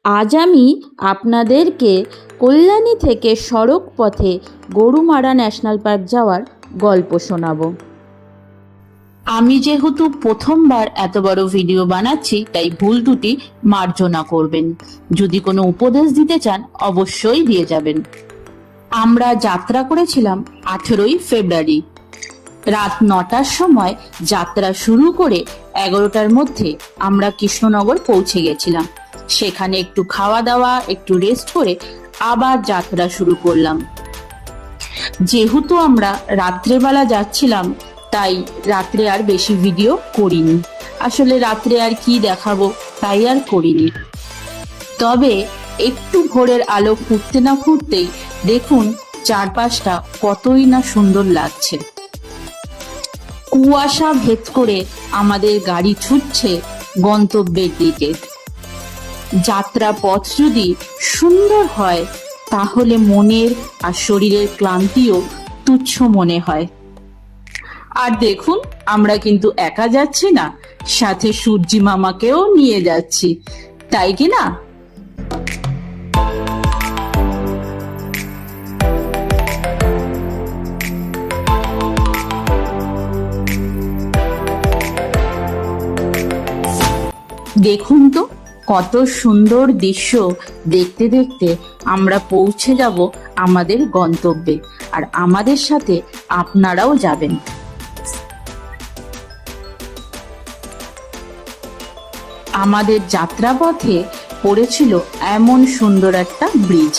আজ আমি আপনাদেরকে কল্যাণী থেকে সড়ক পথে গরুমারা ন্যাশনাল পার্ক যাওয়ার গল্প শোনাবো। আমি যেহেতু প্রথমবার এত বড় ভিডিও বানাচ্ছি, তাই ভুল ত্রুটি মার্জনা করবেন। যদি কোনো উপদেশ দিতে চান অবশ্যই দিয়ে যাবেন। আমরা যাত্রা করেছিলাম 18ই ফেব্রুয়ারি। রাত 9টার সময় যাত্রা শুরু করে 11টার মধ্যে আমরা কৃষ্ণনগর পৌঁছে গেছিলাম। সেখানে একটু খাওয়া দাওয়া, একটু রেস্ট করে আবার যাত্রা শুরু করলাম। যেহেতু আমরা রাত্রেবেলা যাচ্ছিলাম, তাই রাত্রে আর বেশি ভিডিও করিনি। আসলে রাত্রে আর কি দেখাবো, তাই আর করিনি। তবে একটু ভোরের আলো ফুটতে না ফুটতেই দেখুন চারপাশটা কতই না সুন্দর লাগছে। কুয়াশা ভেদ করে আমাদের গাড়ি ছুটছে গন্তব্যের দিকে। যাত্রা পথ যদি সুন্দর হয়, তাহলে মনের আর শরীরের ক্লান্তিও তুচ্ছ মনে হয়। আর দেখুন, আমরা কিন্তু একা যাচ্ছি না, সাথে সূর্যি মামাকেও নিয়ে যাচ্ছি, তাই কি না? দেখুন তো কত সুন্দর দৃশ্য। দেখতে দেখতে আমরা পৌঁছে যাব আমাদের গন্তব্যে, আর আমাদের সাথে আপনারাও যাবেন। আমাদের যাত্রাপথে পড়েছিল এমন সুন্দর একটা ব্রিজ,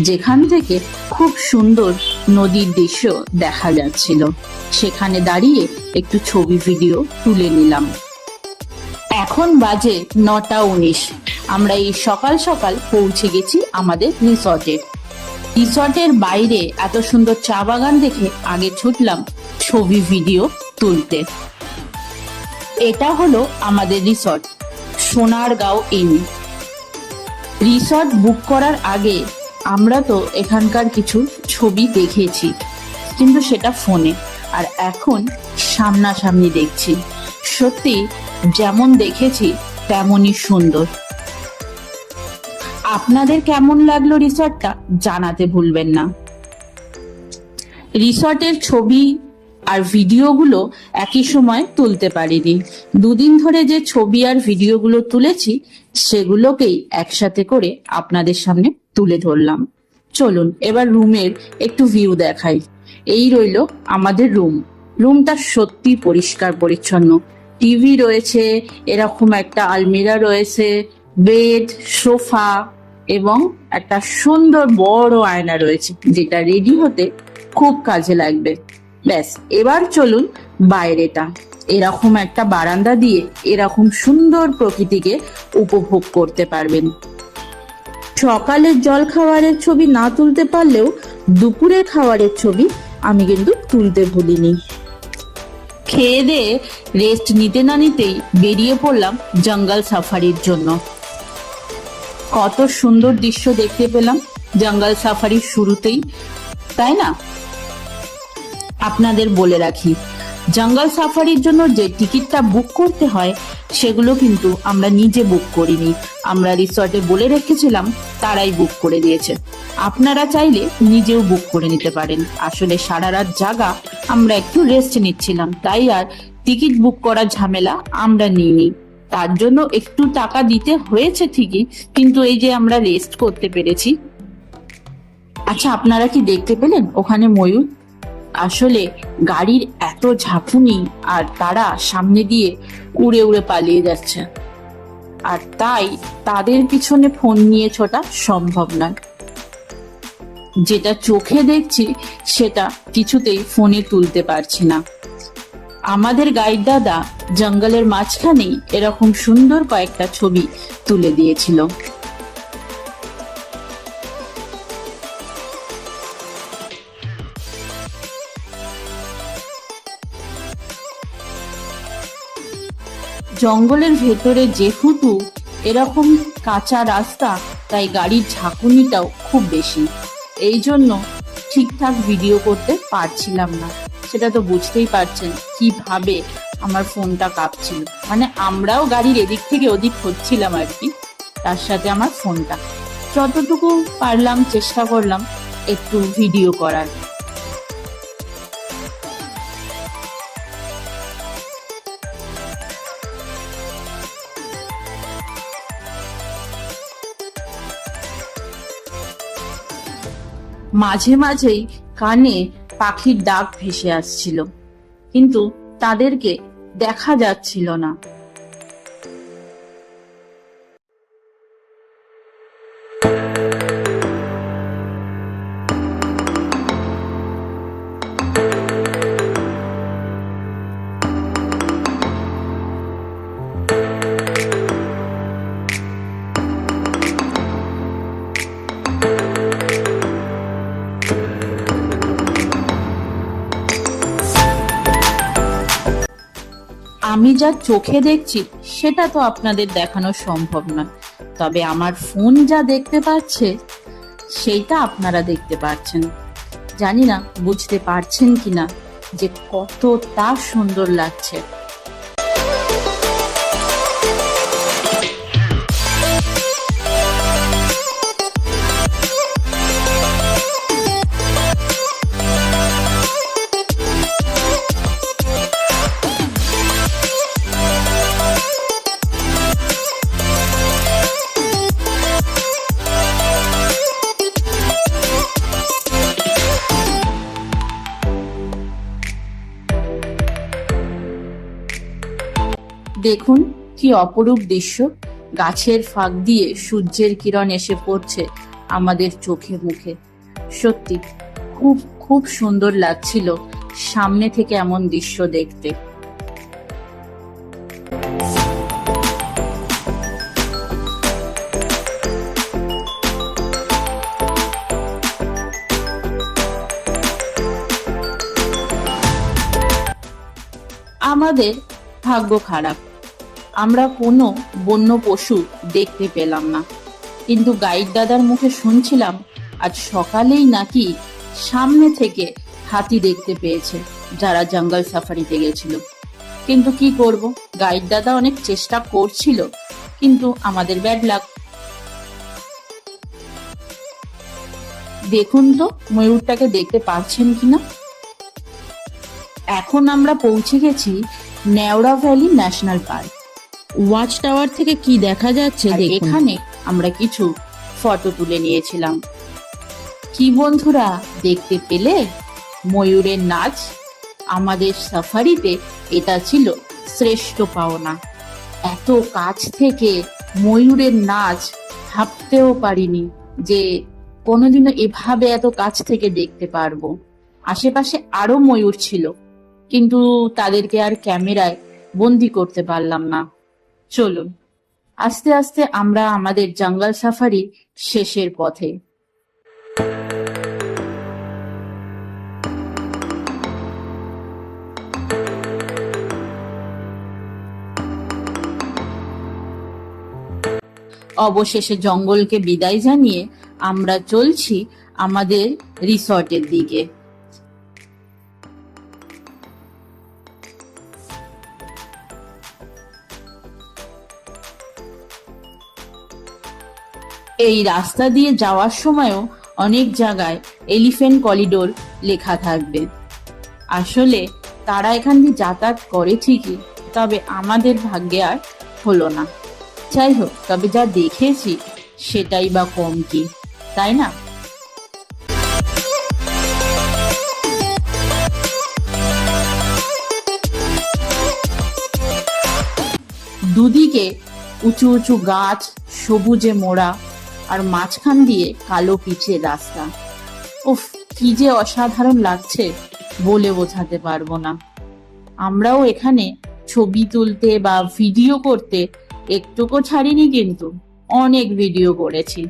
যেখান থেকে খুব সুন্দর নদীর দৃশ্য দেখা যাচ্ছিল। সেখানে দাঁড়িয়ে একটু ছবি ভিডিও তুলে নিলাম। এখন বাজে 9টা 19। আমরা এই সকাল সকাল পৌঁছে গেছি আমাদের রিসর্টে। রিসর্টের বাইরে এত সুন্দর চা বাগান দেখে আগে ছুটলাম ছবি ভিডিও তুলতে। এটা হলো আমাদের রিসর্ট, সোনারগাঁও ইন। রিসর্ট বুক করার আগে আমরা তো এখানকার কিছু ছবি দেখেছি, কিন্তু সেটা ফোনে, আর এখন সামনাসামনি দেখছি। সত্যি যেমন দেখেছি তেমনই সুন্দর। আপনাদের কেমন লাগলো রিসর্টটা জানাতে ভুলবেন না। রিসর্টের ছবি আর ভিডিওগুলো একই সময় তুলতে পারিনি। দুদিন ধরে যে ছবি আর ভিডিওগুলো তুলেছি, সেগুলোকেই একসাথে করে আপনাদের সামনে তুলে ধরলাম। চলুন এবার রুমের একটু ভিউ দেখাই। এই রইল আমাদের রুম। রুমটা সত্যি পরিষ্কার পরিচ্ছন্ন। টিভি রয়েছে, এরকম একটা আলমিরা রয়েছে, বেড, সোফা এবং একটা সুন্দর বড় আয়না রয়েছে, যেটা রেডি হতে খুব কাজে লাগবে। ব্যাস, এবার চলুন বাইরেটা। এরকম একটা বারান্দা দিয়ে এরকম সুন্দর প্রকৃতিকে উপভোগ করতে পারবেন। সকালের জল খাবারের ছবি না তুলতে পারলেও দুপুরের খাবারের ছবি আমি কিন্তু তুলতে ভুলিনি। খেয়ে দিয়ে রেস্ট নিতে না নিতেই বেরিয়ে পড়লাম জঙ্গল সাফারির জন্য। কত সুন্দর দৃশ্য দেখতে পেলাম জঙ্গল সাফারির শুরুতেই, তাই না? আপনাদের বলে রাখি, জঙ্গল সাফারির জন্য যে টিকিটটা বুক করতে হয়, সেগুলো কিন্তু আমরা নিজে বুক করিনি। আমরা রিসর্টে বলে রেখেছিলাম, তারাই বুক করে দিয়েছে। আপনারা চাইলে নিজেও বুক করে নিতে পারেন। আসলে সারা রাত জাগা, আমরা একটু রেস্ট নিচ্ছিলাম, তাই আর টিকিট বুক করার ঝামেলা আমরা নিইনি। তার জন্য একটু টাকা দিতে হয়েছে ঠিকই, কিন্তু এই যে আমরা রেস্ট করতে পেরেছি। আচ্ছা, আপনারা কি দেখতে পেলেন ওখানে ময়ূর? আসলে গাড়ির এত ঝাঁকুনি, আর তারা সামনে দিয়ে উড়ে উড়ে পালিয়ে যাচ্ছে, আর তাই তাদের পিছনে ফোন নিয়ে ছোটা সম্ভব নয়। যেটা চোখে দেখছি সেটা কিছুতেই ফোনে তুলতে পারছি না। আমাদের গাইড দাদা জঙ্গলের মাঝখানেই এরকম সুন্দর কয়েকটা ছবি তুলে দিয়েছিল। জঙ্গলের ভেতরে যেহেতু এরকম কাঁচা রাস্তা, তাই গাড়ির ঝাঁকুনিটাও খুব বেশি। এই জন্য ঠিকঠাক ভিডিও করতে পারছিলাম না। সেটা তো বুঝতেই পারছেন কিভাবে আমার ফোনটা কাঁপছিল। মানে আমরাও গাড়ির এদিক থেকে ওদিক হচ্ছিলাম আর কি। তার সাথে আমার ফোনটা। যতটুকু পারলাম চেষ্টা করলাম একটু ভিডিও করার। মাঝে মাঝেই কানে পাখির ডাক ভেসে আসছিল, কিন্তু তাদেরকে দেখা যাচ্ছিল না। আমি যা চোখে দেখছি সেটা তো আপনাদের দেখানো সম্ভব নয়, তবে আমার ফোন যা দেখতে পাচ্ছে সেইটা আপনারা দেখতে পাচ্ছেন। জানি না বুঝতে পারছেন কিনা যে কতটা সুন্দর লাগছে। দেখুন কি অপরূপ দৃশ্য, গাছের ফাঁক দিয়ে সূর্যের কিরণ এসে পড়ছে আমাদের চোখে মুখে। সত্যি খুব খুব সুন্দর লাগছিল সামনে থেকে এমন দৃশ্য দেখতে। আমাদের ভাগ্য খারাপ, আমরা কোনো বন্য পশু দেখতে পেলাম না, কিন্তু গাইড দাদার মুখে শুনছিলাম আজ সকালেই নাকি সামনে থেকে হাতি দেখতে পেয়েছে যারা জঙ্গল সাফারিতে গেছিল। কিন্তু কি করব, গাইড দাদা অনেক চেষ্টা করছিল, কিন্তু আমাদের ব্যাড লাক। দেখুন তো ময়ূরটাকে দেখতে পাচ্ছেন কিনা। এখন আমরা পৌঁছে গেছি Neora valley national park. Watch tower থেকে কি দেখা যাচ্ছে এখানে আমরা কিছু ফটো তুলে নিয়েছিলাম। কি বন্ধুরা দেখতে পেলে ময়ূরের নাচ? আমাদের সাফারিতে এটা ছিল শ্রেষ্ঠ পাওনা। এত কাছ থেকে ময়ূরের নাচ ভাবতেও পারিনি যে কোনোদিনও এভাবে এত কাছ থেকে দেখতে পারবো। আশেপাশে আরো ময়ূর ছিল, কিন্তু তাদেরকে আর ক্যামেরায় বন্দি করতে পারলাম না। চলুন আস্তে আস্তে আমরা আমাদের জঙ্গল সাফারি শেষের পথে। অবশেষে জঙ্গলকে বিদায় জানিয়ে আমরা চলছি আমাদের রিসর্টের দিকে। এই রাস্তা দিয়ে যাওয়ার সময়ও অনেক জায়গায় এলিফ্যান্ট করিডোর লেখা থাকবে। আসলে তারা এখান দিয়ে যাতায়াত করে ঠিকই, তবে আমাদের ভাগ্যে আর হলো না। যাই হোক, তবে যা দেখেছি সেটাই বা কম কি, তাই না? দুদিকে উঁচু উঁচু গাছ, সবুজে মোড়া, আর মাঝখান দিয়ে কালো পিচের রাস্তা। উফ, কি যে অসাধারণ লাগছে বলে বোঝাতে পারবো না। আমরাও এখানে ছবি তুলতে বা ভিডিও করতে একটুকু ছাড়িনি, কিন্তু অনেক ভিডিও করেছি।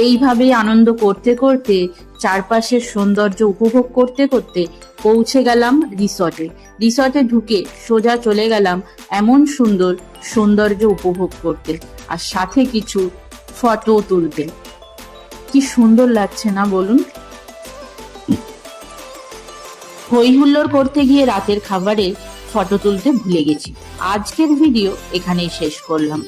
এইভাবে আনন্দ করতে করতে, চারপাশের সৌন্দর্য উপভোগ করতে করতে পৌঁছে গেলাম রিসর্টে। রিসর্টে ঢুকে সোজা চলে গেলাম এমন সুন্দর সৌন্দর্য উপভোগ করতে, আর সাথে কিছু ফটো তুলতে। কি সুন্দর লাগছে না বলুন? হই হুল্লোড় করতে গিয়ে রাতের খাবারের ফটো তুলতে ভুলে গেছি। আজকের ভিডিও এখানেই শেষ করলাম।